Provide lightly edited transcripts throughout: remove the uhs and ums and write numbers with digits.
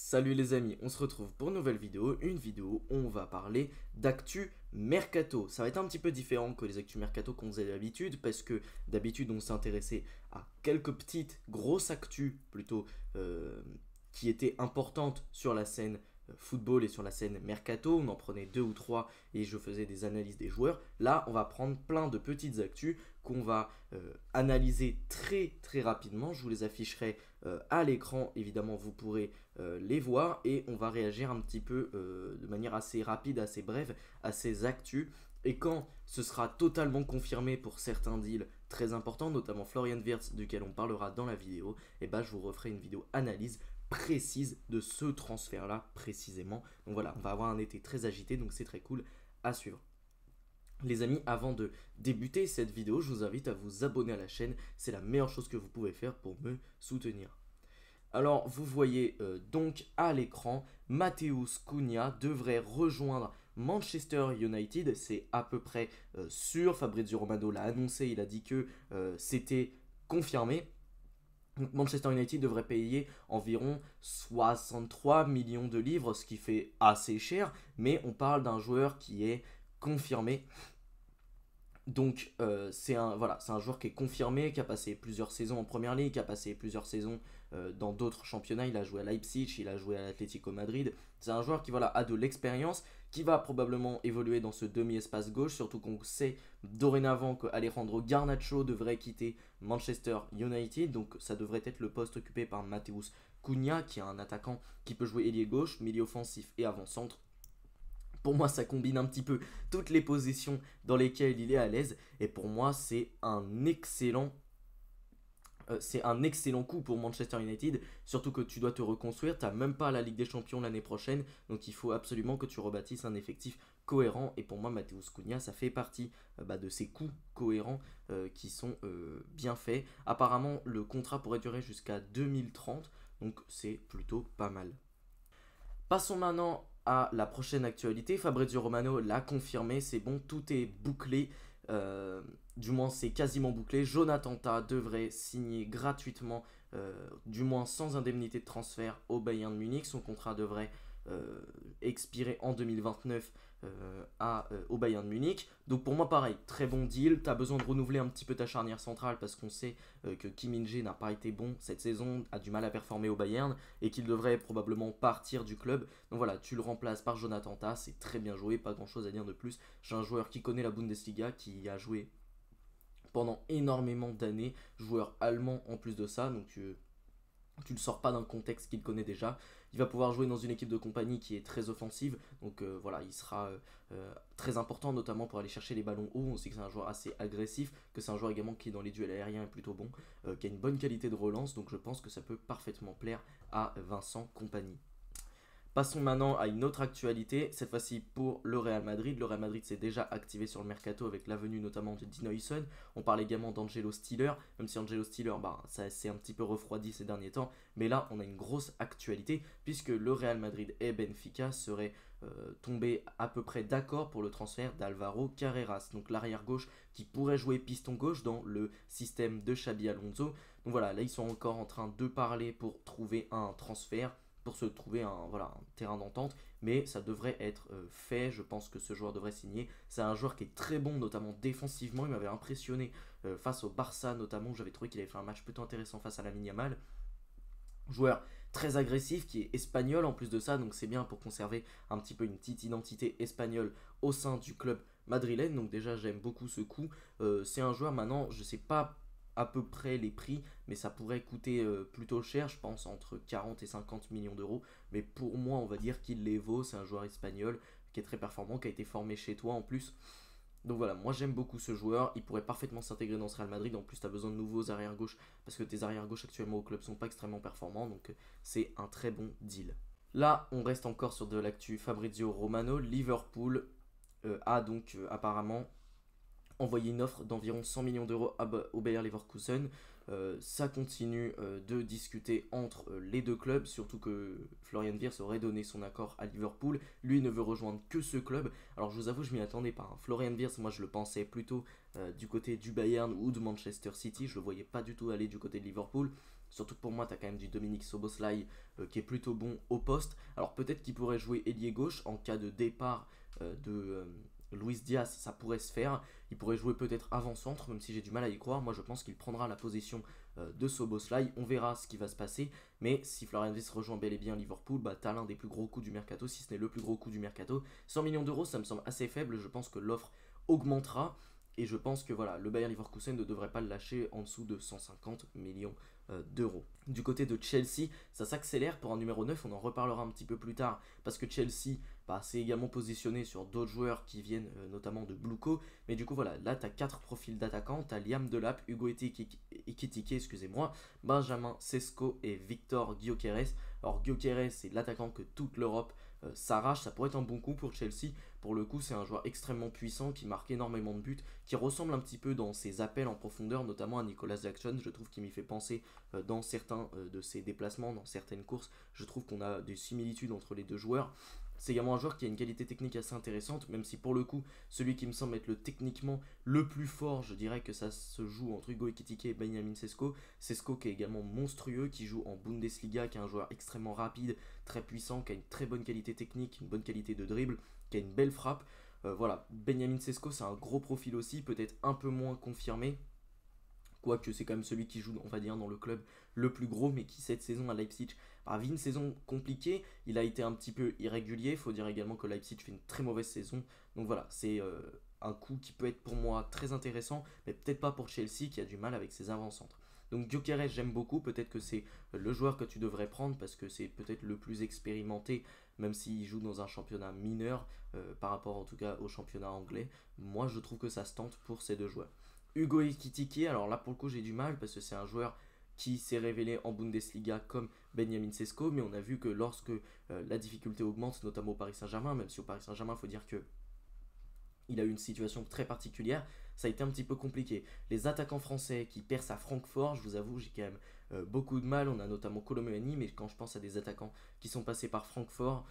Salut les amis, on se retrouve pour une nouvelle vidéo, où on va parler d'actu mercato. Ça va être un petit peu différent que les actus mercato qu'on faisait d'habitude, parce que d'habitude on s'intéressait à quelques petites, grosses actus plutôt, qui étaient importantes sur la scène football et sur la scène mercato. On en prenait deux ou trois et je faisais des analyses des joueurs. Là on va prendre plein de petites actus qu'on va analyser très rapidement. Je vous les afficherai à l'écran, évidemment vous pourrez les voir et on va réagir un petit peu de manière assez rapide, assez brève à ces actus. Et quand ce sera totalement confirmé pour certains deals très importants, notamment Florian Wirtz, duquel on parlera dans la vidéo, et je vous referai une vidéo analyse précise de ce transfert là précisément. Donc voilà, on va avoir un été très agité, donc c'est très cool à suivre. Les amis, avant de débuter cette vidéo, je vous invite à vous abonner à la chaîne, c'est la meilleure chose que vous pouvez faire pour me soutenir. Alors, vous voyez donc à l'écran, Matheus Cunha devrait rejoindre Manchester United, c'est à peu près sûr. Fabrizio Romano l'a annoncé, il a dit que c'était confirmé. Donc Manchester United devrait payer environ 63 millions de livres, ce qui fait assez cher, mais on parle d'un joueur qui est confirmé. Donc c'est un joueur qui est confirmé, qui a passé plusieurs saisons en Première Ligue, qui a passé plusieurs saisons dans d'autres championnats. Il a joué à Leipzig, il a joué à l'Atlético Madrid. C'est un joueur qui a de l'expérience, qui va probablement évoluer dans ce demi-espace gauche, surtout qu'on sait dorénavant qu'Alejandro Garnacho devrait quitter Manchester United. Donc ça devrait être le poste occupé par Matheus Cunha, qui est un attaquant qui peut jouer ailier gauche, milieu offensif et avant-centre. Pour moi, ça combine un petit peu toutes les positions dans lesquelles il est à l'aise. Et pour moi, c'est un excellent coup pour Manchester United. Surtout que tu dois te reconstruire. Tu n'as même pas la Ligue des Champions l'année prochaine. Donc il faut absolument que tu rebâtisses un effectif cohérent. Et pour moi, Matheus Cunha, ça fait partie de ces coups cohérents qui sont bien faits. Apparemment, le contrat pourrait durer jusqu'à 2030. Donc c'est plutôt pas mal. Passons maintenant à la prochaine actualité. Fabrizio Romano l'a confirmé, c'est bon, tout est bouclé. Du moins c'est quasiment bouclé. Jonathan Tah devrait signer gratuitement, du moins sans indemnité de transfert au Bayern de Munich. Son contrat devrait expirer en 2029 au Bayern de Munich. Donc pour moi pareil, très bon deal. Tu as besoin de renouveler un petit peu ta charnière centrale parce qu'on sait que Kim Min-jae n'a pas été bon cette saison, a du mal à performer au Bayern et qu'il devrait probablement partir du club. Donc voilà, tu le remplaces par Jonathan Tah, c'est très bien joué, pas grand chose à dire de plus. J'ai un joueur qui connaît la Bundesliga, qui a joué pendant énormément d'années, joueur allemand en plus de ça, donc tu le sors pas d'un contexte qu'il connaît déjà. Il va pouvoir jouer dans une équipe de compagnie qui est très offensive. Donc voilà, il sera très important, notamment pour aller chercher les ballons hauts. On sait que c'est un joueur assez agressif, que c'est un joueur également qui dans les duels aériens est plutôt bon, qui a une bonne qualité de relance. Donc je pense que ça peut parfaitement plaire à Vincent Kompany. Passons maintenant à une autre actualité, cette fois-ci pour le Real Madrid. Le Real Madrid s'est déjà activé sur le mercato avec la venue notamment de Dean Huijsen. On parle également d'Angelo Stiller, même si Angelo Stiller, ça s'est un petit peu refroidi ces derniers temps. Mais là, on a une grosse actualité puisque le Real Madrid et Benfica seraient tombés à peu près d'accord pour le transfert d'Alvaro Carreras. Donc l'arrière gauche qui pourrait jouer piston gauche dans le système de Xabi Alonso. Donc voilà, là ils sont encore en train de parler pour trouver un transfert, pour se trouver un terrain d'entente, mais ça devrait être fait. Je pense que ce joueur devrait signer. C'est un joueur qui est très bon, notamment défensivement. Il m'avait impressionné face au Barça, notamment. J'avais trouvé qu'il avait fait un match plutôt intéressant face à Lamine Yamal. Joueur très agressif, qui est espagnol en plus de ça, donc c'est bien pour conserver un petit peu une petite identité espagnole au sein du club madrilène. Donc déjà, j'aime beaucoup ce coup. C'est un joueur, maintenant, je sais pas à peu près les prix, mais ça pourrait coûter plutôt cher, je pense entre 40 et 50 millions d'euros. Mais pour moi, on va dire qu'il les vaut. C'est un joueur espagnol qui est très performant, qui a été formé chez toi en plus. Donc voilà, moi j'aime beaucoup ce joueur, il pourrait parfaitement s'intégrer dans ce Real Madrid. En plus, tu as besoin de nouveaux arrière-gauche parce que tes arrière-gauche actuellement au club sont pas extrêmement performants, donc c'est un très bon deal. Là, on reste encore sur de l'actu Fabrizio Romano. Liverpool a donc apparemment envoyé une offre d'environ 100 millions d'euros au Bayer Leverkusen. Ça continue de discuter entre les deux clubs, surtout que Florian Wirtz aurait donné son accord à Liverpool. Lui ne veut rejoindre que ce club. Alors je vous avoue, je m'y attendais pas, hein. Florian Wirtz, moi je le pensais plutôt du côté du Bayern ou de Manchester City. Je le voyais pas du tout aller du côté de Liverpool. Surtout que pour moi, tu as quand même du Dominique Szoboszlai qui est plutôt bon au poste. Alors peut-être qu'il pourrait jouer ailier gauche en cas de départ de Luis Diaz, ça pourrait se faire. Il pourrait jouer peut-être avant-centre, même si j'ai du mal à y croire. Moi, je pense qu'il prendra la position de Szoboszlai. On verra ce qui va se passer. Mais si Florian Wirtz rejoint bel et bien Liverpool, bah, tu as l'un des plus gros coups du mercato, si ce n'est le plus gros coup du mercato. 100 millions d'euros, ça me semble assez faible. Je pense que l'offre augmentera. Et je pense que voilà, le Bayer Leverkusen ne devrait pas le lâcher en dessous de 150 millions d'euros. Du côté de Chelsea, ça s'accélère pour un numéro 9, on en reparlera un petit peu plus tard, parce que Chelsea s'est également positionné sur d'autres joueurs qui viennent notamment de Bluco, mais du coup voilà, là tu as 4 profils d'attaquants, tu as Liam Delap, Hugo Ekitike, excusez-moi, Benjamin Sesko et Victor Gyökeres. Alors Gyökeres, c'est l'attaquant que toute l'Europe s'arrache, ça pourrait être un bon coup pour Chelsea. Pour le coup, c'est un joueur extrêmement puissant qui marque énormément de buts, qui ressemble un petit peu dans ses appels en profondeur, notamment à Nicolas Jackson. Je trouve qu'il m'y fait penser dans certains de ses déplacements, dans certaines courses. Je trouve qu'on a des similitudes entre les deux joueurs. C'est également un joueur qui a une qualité technique assez intéressante, même si pour le coup, celui qui me semble être techniquement le plus fort, je dirais que ça se joue entre Hugo Ekitike et Benjamin Sesko. Sesko qui est également monstrueux, qui joue en Bundesliga, qui est un joueur extrêmement rapide, très puissant, qui a une très bonne qualité technique, une bonne qualité de dribble, qui a une belle frappe. Voilà, Benjamin Sesko, c'est un gros profil aussi, peut-être un peu moins confirmé. Quoique c'est quand même celui qui joue, on va dire, dans le club le plus gros, mais qui cette saison à Leipzig a vu une saison compliquée. Il a été un petit peu irrégulier. Il faut dire également que Leipzig fait une très mauvaise saison. Donc voilà, c'est un coup qui peut être pour moi très intéressant, mais peut-être pas pour Chelsea qui a du mal avec ses avant-centres. Donc Gyökeres, j'aime beaucoup. Peut-être que c'est le joueur que tu devrais prendre parce que c'est peut-être le plus expérimenté, même s'il joue dans un championnat mineur par rapport en tout cas au championnat anglais. Moi, je trouve que ça se tente pour ces deux joueurs. Hugo Ekitike, alors là pour le coup j'ai du mal parce que c'est un joueur qui s'est révélé en Bundesliga comme Benjamin Sesko, mais on a vu que lorsque la difficulté augmente, notamment au Paris Saint-Germain, même si au Paris Saint-Germain il faut dire que il a eu une situation très particulière, ça a été un petit peu compliqué. Les attaquants français qui percent à Francfort, je vous avoue, j'ai quand même beaucoup de mal. On a notamment Kolomuani, mais quand je pense à des attaquants qui sont passés par Francfort,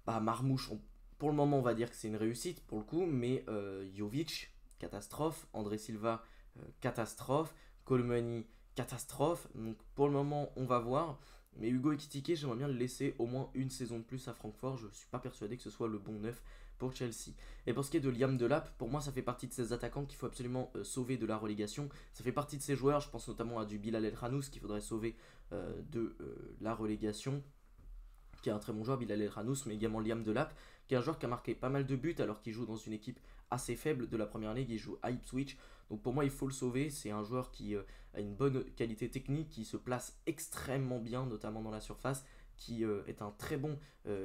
Marmouche, pour le moment on va dire que c'est une réussite pour le coup, mais Jovic, catastrophe, André Silva, catastrophe, Kolomuani, catastrophe. Donc pour le moment on va voir. Mais Hugo Ekitike, j'aimerais bien le laisser au moins une saison de plus à Francfort. Je ne suis pas persuadé que ce soit le bon neuf pour Chelsea. Et pour ce qui est de Liam Delap, pour moi ça fait partie de ces attaquants qu'il faut absolument sauver de la relégation. Ça fait partie de ces joueurs, je pense notamment à du Bilal El Khanous qu'il faudrait sauver de la relégation, qui est un très bon joueur, Bilal El Khanous, mais également Liam Delap, qui est un joueur qui a marqué pas mal de buts alors qu'il joue dans une équipe assez faible de la première ligue, il joue à Ipswich. Donc pour moi il faut le sauver, c'est un joueur qui a une bonne qualité technique, qui se place extrêmement bien, notamment dans la surface, qui est un très bon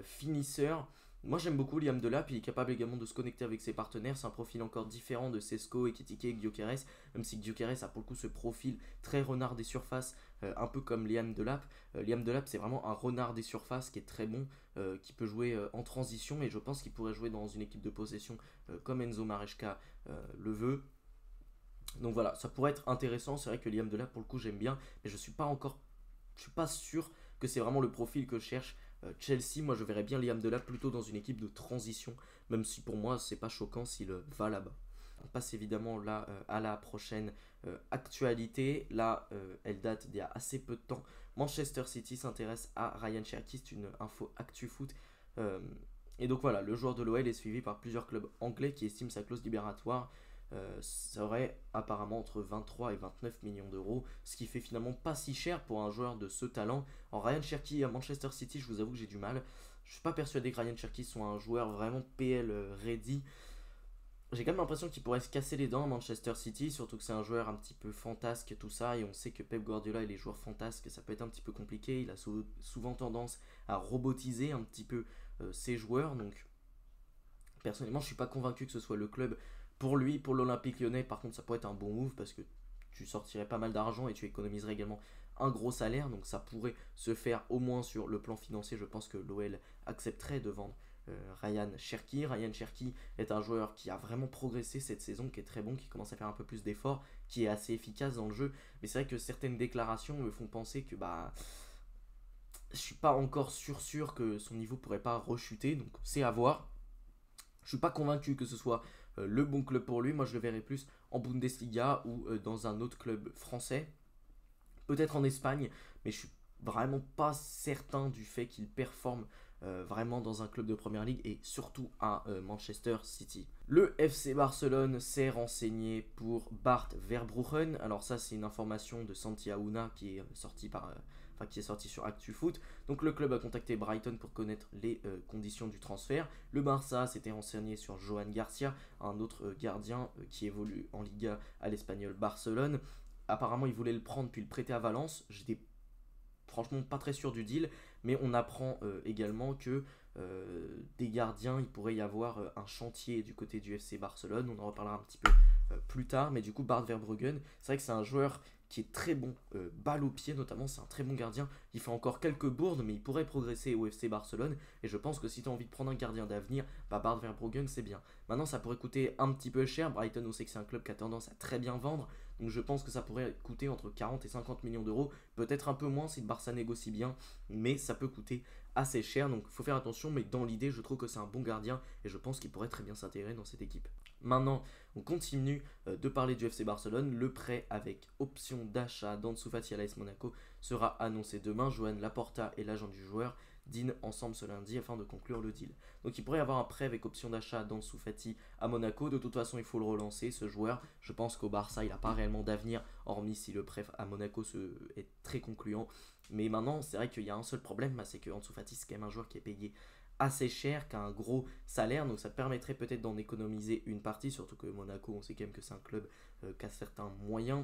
finisseur. Moi j'aime beaucoup Liam Delap, il est capable également de se connecter avec ses partenaires, c'est un profil encore différent de Sesko, Ekitike et Gyökeres, même si Gyökeres a pour le coup ce profil très renard des surfaces, un peu comme Liam Delap. Liam Delap c'est vraiment un renard des surfaces qui est très bon, qui peut jouer en transition, et je pense qu'il pourrait jouer dans une équipe de possession comme Enzo Maresca le veut. Donc voilà, ça pourrait être intéressant. C'est vrai que Liam Delap pour le coup j'aime bien, mais je suis pas sûr que c'est vraiment le profil que je cherche. Chelsea, moi je verrais bien Liam Delap plutôt dans une équipe de transition, même si pour moi c'est pas choquant s'il va là-bas. On passe évidemment là à la prochaine actualité. Là, elle date d'il y a assez peu de temps. Manchester City s'intéresse à Ryan Cherki, c'est une info actu foot. Et donc voilà, le joueur de l'OL est suivi par plusieurs clubs anglais qui estiment sa clause libératoire serait apparemment entre 23 et 29 millions d'euros, ce qui fait finalement pas si cher pour un joueur de ce talent. En Ryan Cherki à Manchester City, je vous avoue que j'ai du mal. Je suis pas persuadé que Ryan Cherki soit un joueur vraiment PL ready. J'ai quand même l'impression qu'il pourrait se casser les dents à Manchester City, surtout que c'est un joueur un petit peu fantasque tout ça, et on sait que Pep Guardiola et les joueurs fantasques, ça peut être un petit peu compliqué. Il a souvent tendance à robotiser un petit peu ses joueurs, donc personnellement je suis pas convaincu que ce soit le club pour lui. Pour l'Olympique Lyonnais par contre ça pourrait être un bon move parce que tu sortirais pas mal d'argent et tu économiserais également un gros salaire, donc ça pourrait se faire au moins sur le plan financier. Je pense que l'OL accepterait de vendre Ryan Cherki. Ryan Cherki est un joueur qui a vraiment progressé cette saison, qui est très bon, qui commence à faire un peu plus d'efforts, qui est assez efficace dans le jeu, mais c'est vrai que certaines déclarations me font penser que je suis pas encore sûr que son niveau pourrait pas rechuter, donc c'est à voir. Je suis pas convaincu que ce soit le bon club pour lui. Moi je le verrais plus en Bundesliga ou dans un autre club français. peut-être en Espagne, mais je suis vraiment pas certain du fait qu'il performe vraiment dans un club de première ligue et surtout à Manchester City. Le FC Barcelone s'est renseigné pour Bart Verbruggen. Alors ça c'est une information de Santi Aouna qui est sorti sur ActuFoot. Donc le club a contacté Brighton pour connaître les conditions du transfert. Le Barça s'était renseigné sur Joan Garcia, un autre gardien qui évolue en Liga à l'Espagnol Barcelone. Apparemment il voulait le prendre puis le prêter à Valence. J'étais franchement pas très sûr du deal, mais on apprend également que des gardiens, il pourrait y avoir un chantier du côté du FC Barcelone. On en reparlera un petit peu plus tard, mais du coup Bart Verbruggen, c'est vrai que c'est un joueur qui est très bon, balle au pied notamment, c'est un très bon gardien. Il fait encore quelques bourdes, mais il pourrait progresser au FC Barcelone. Et je pense que si tu as envie de prendre un gardien d'avenir, bah Bart Verbruggen c'est bien. Maintenant ça pourrait coûter un petit peu cher. Brighton, on sait que c'est un club qui a tendance à très bien vendre. Donc je pense que ça pourrait coûter entre 40 et 50 millions d'euros. Peut-être un peu moins si le Barça négocie bien, mais ça peut coûter assez cher. Donc il faut faire attention, mais dans l'idée, je trouve que c'est un bon gardien et je pense qu'il pourrait très bien s'intégrer dans cette équipe. Maintenant, on continue de parler du FC Barcelone. Le prêt avec option d'achat d'Ansu Fati à l'AS Monaco sera annoncé demain. Joan Laporta et l'agent du joueur dînent ensemble ce lundi afin de conclure le deal. Donc il pourrait y avoir un prêt avec option d'achat d'Ansu Fati à Monaco. De toute façon, il faut le relancer, ce joueur. Je pense qu'au Barça, il n'a pas réellement d'avenir, hormis si le prêt à Monaco est très concluant. Mais maintenant, c'est vrai qu'il y a un seul problème, c'est que Ansu Fati, c'est quand même un joueur qui est payé assez cher, qui a un gros salaire, donc ça te permettrait peut-être d'en économiser une partie, surtout que Monaco, on sait quand même que c'est un club qui a certains moyens.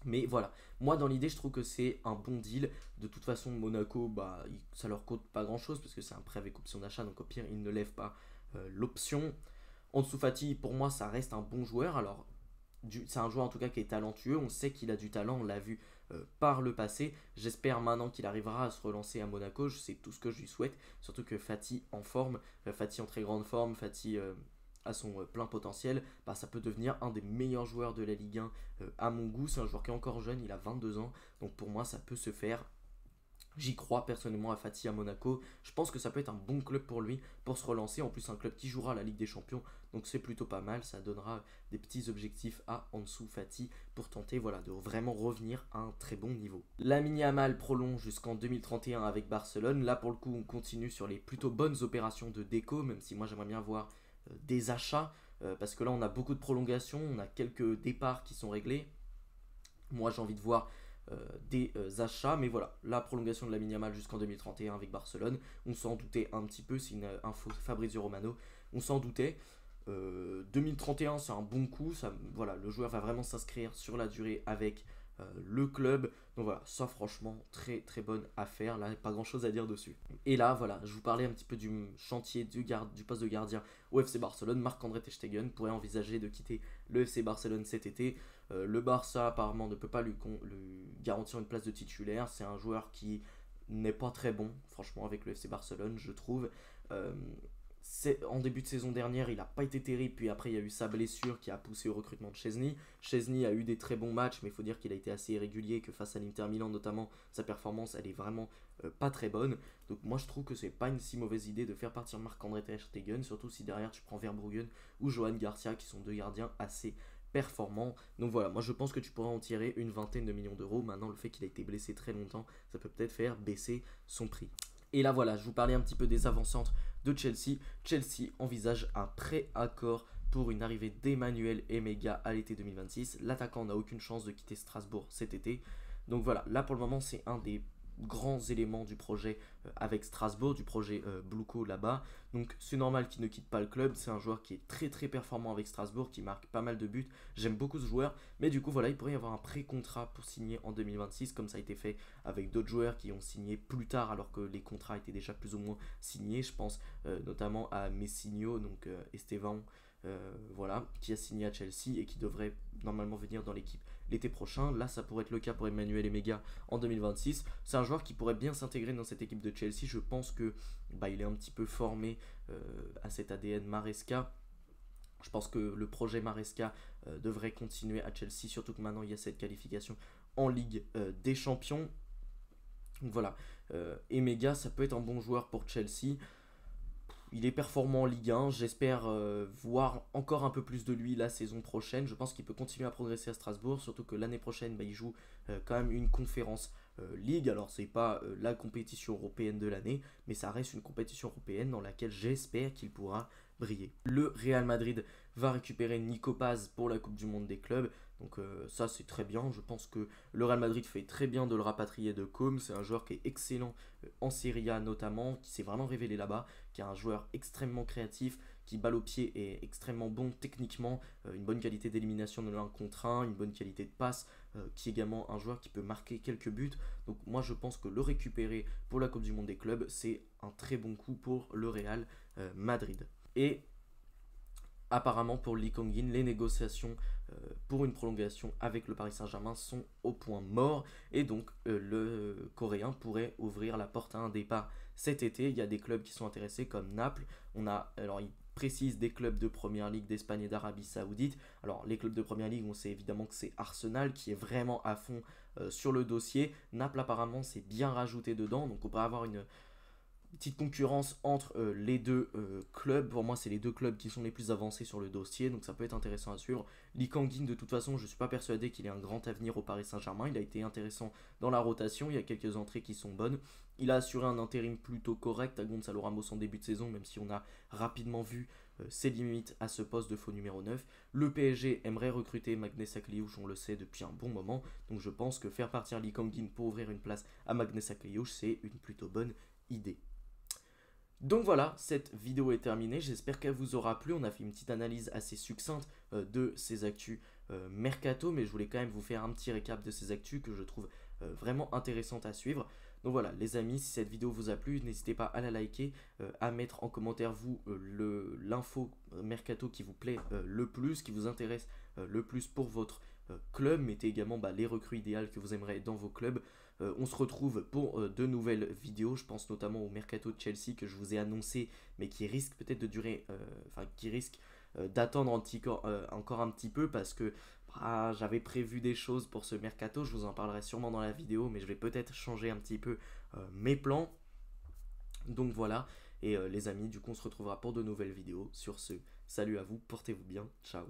Mais voilà, moi dans l'idée je trouve que c'est un bon deal. De toute façon Monaco, ça leur coûte pas grand chose parce que c'est un prêt avec option d'achat, donc au pire ils ne lèvent pas l'option. Ansu Fati pour moi ça reste un bon joueur. Alors c'est un joueur en tout cas qui est talentueux, on sait qu'il a du talent, on l'a vu par le passé. J'espère maintenant qu'il arrivera à se relancer à Monaco, c'est tout ce que je lui souhaite, surtout que Fati en forme, Fati en très grande forme, Fati à son plein potentiel, ça peut devenir un des meilleurs joueurs de la Ligue 1 à mon goût. C'est un joueur qui est encore jeune, il a 22 ans, donc pour moi ça peut se faire. J'y crois personnellement à Fati à Monaco. Je pense que ça peut être un bon club pour lui pour se relancer. En plus, un club qui jouera la Ligue des Champions. Donc c'est plutôt pas mal. Ça donnera des petits objectifs à Ansu Fati pour tenter de vraiment revenir à un très bon niveau. Lamine Yamal prolonge jusqu'en 2031 avec Barcelone. Là pour le coup, on continue sur les plutôt bonnes opérations de déco. Même si moi j'aimerais bien voir des achats. Parce que là on a beaucoup de prolongations. On a quelques départs qui sont réglés. Moi j'ai envie de voir des achats, mais voilà, la prolongation de Lamine Yamal jusqu'en 2031 avec Barcelone, on s'en doutait un petit peu, c'est une info Fabrizio Romano, on s'en doutait. 2031 c'est un bon coup, voilà, le joueur va vraiment s'inscrire sur la durée avec le club, donc voilà, ça franchement très très bonne affaire, là pas grand chose à dire dessus. Et là voilà, je vous parlais un petit peu du chantier du poste de gardien au FC Barcelone. Marc-André ter Stegen pourrait envisager de quitter le FC Barcelone cet été. Le Barça apparemment ne peut pas lui garantir une place de titulaire, c'est un joueur qui n'est pas très bon franchement avec le FC Barcelone je trouve. En début de saison dernière, il n'a pas été terrible, puis après il y a eu sa blessure qui a poussé au recrutement de Szczesny. Szczesny a eu des très bons matchs, mais il faut dire qu'il a été assez irrégulier, que face à l'Inter Milan notamment, sa performance elle est vraiment pas très bonne. Donc moi je trouve que c'est pas une si mauvaise idée de faire partir Marc-André ter Stegen, surtout si derrière tu prends Verbruggen ou Joan Garcia qui sont deux gardiens assez performants. Donc voilà, moi je pense que tu pourras en tirer une vingtaine de millions d'euros. Maintenant le fait qu'il a été blessé très longtemps, ça peut peut-être faire baisser son prix. Et là voilà, je vous parlais un petit peu des avant-centres de Chelsea. Chelsea envisage un pré-accord pour une arrivée d'Emmanuel Emega à l'été 2026. L'attaquant n'a aucune chance de quitter Strasbourg cet été. Donc voilà, là pour le moment c'est un des grands éléments du projet avec Strasbourg, du projet Bluco là-bas. Donc c'est normal qu'il ne quitte pas le club, c'est un joueur qui est très très performant avec Strasbourg, qui marque pas mal de buts, j'aime beaucoup ce joueur, mais du coup voilà, il pourrait y avoir un pré-contrat pour signer en 2026, comme ça a été fait avec d'autres joueurs qui ont signé plus tard alors que les contrats étaient déjà plus ou moins signés. Je pense notamment à Messinho, donc Esteban, voilà, qui a signé à Chelsea et qui devrait normalement venir dans l'équipe l'été prochain. Là ça pourrait être le cas pour Emmanuel Emega en 2026. C'est un joueur qui pourrait bien s'intégrer dans cette équipe de Chelsea. Je pense que il est un petit peu formé à cet ADN Maresca. Je pense que le projet Maresca devrait continuer à Chelsea, surtout que maintenant il y a cette qualification en Ligue des Champions. Donc voilà, Emega ça peut être un bon joueur pour Chelsea. Il est performant en Ligue 1, j'espère voir encore un peu plus de lui la saison prochaine. Je pense qu'il peut continuer à progresser à Strasbourg, surtout que l'année prochaine, il joue quand même une conférence Ligue. Alors c'est pas la compétition européenne de l'année, mais ça reste une compétition européenne dans laquelle j'espère qu'il pourra briller. Le Real Madrid va récupérer Nico Paz pour la Coupe du Monde des clubs. Donc ça c'est très bien, je pense que le Real Madrid fait très bien de le rapatrier de Com, c'est un joueur qui est excellent en Serie A notamment, qui s'est vraiment révélé là-bas, qui est un joueur extrêmement créatif, qui balle au pied est extrêmement bon techniquement, une bonne qualité d'élimination de l'1 contre 1, une bonne qualité de passe, qui est également un joueur qui peut marquer quelques buts. Donc moi je pense que le récupérer pour la Coupe du Monde des clubs, c'est un très bon coup pour le Real Madrid. Et apparemment pour Lee Kang-in, les négociations pour une prolongation avec le Paris Saint-Germain sont au point mort et donc le Coréen pourrait ouvrir la porte à un départ cet été. Il y a des clubs qui sont intéressés comme Naples. Alors il précise des clubs de Première Ligue d'Espagne et d'Arabie Saoudite. Alors les clubs de Première Ligue, on sait évidemment que c'est Arsenal qui est vraiment à fond sur le dossier. Naples apparemment c'est bien rajouté dedans, donc on pourrait avoir une petite concurrence entre les deux clubs. Pour moi, c'est les deux clubs qui sont les plus avancés sur le dossier, donc ça peut être intéressant à suivre. Lee Kang-in, de toute façon, je ne suis pas persuadé qu'il ait un grand avenir au Paris Saint-Germain. Il a été intéressant dans la rotation, il y a quelques entrées qui sont bonnes. Il a assuré un intérim plutôt correct à Gonzalo Ramos en début de saison, même si on a rapidement vu ses limites à ce poste de faux numéro 9. Le PSG aimerait recruter Magnus Akliouche, on le sait depuis un bon moment, donc je pense que faire partir Lee Kang-in pour ouvrir une place à Magnus Akliouche, c'est une plutôt bonne idée. Donc voilà, cette vidéo est terminée, j'espère qu'elle vous aura plu. On a fait une petite analyse assez succincte de ces actus mercato, mais je voulais quand même vous faire un petit récap de ces actus que je trouve vraiment intéressantes à suivre. Donc voilà les amis, si cette vidéo vous a plu, n'hésitez pas à la liker, à mettre en commentaire vous l'info mercato qui vous plaît le plus, qui vous intéresse le plus pour votre club. Mettez également les recrues idéales que vous aimeriez dans vos clubs. On se retrouve pour de nouvelles vidéos, je pense notamment au mercato de Chelsea que je vous ai annoncé, mais qui risque peut-être de durer, qui risque d'attendre encore un petit peu parce que j'avais prévu des choses pour ce mercato, je vous en parlerai sûrement dans la vidéo, mais je vais peut-être changer un petit peu mes plans. Donc voilà, et les amis, du coup on se retrouvera pour de nouvelles vidéos. Sur ce, salut à vous, portez-vous bien, ciao.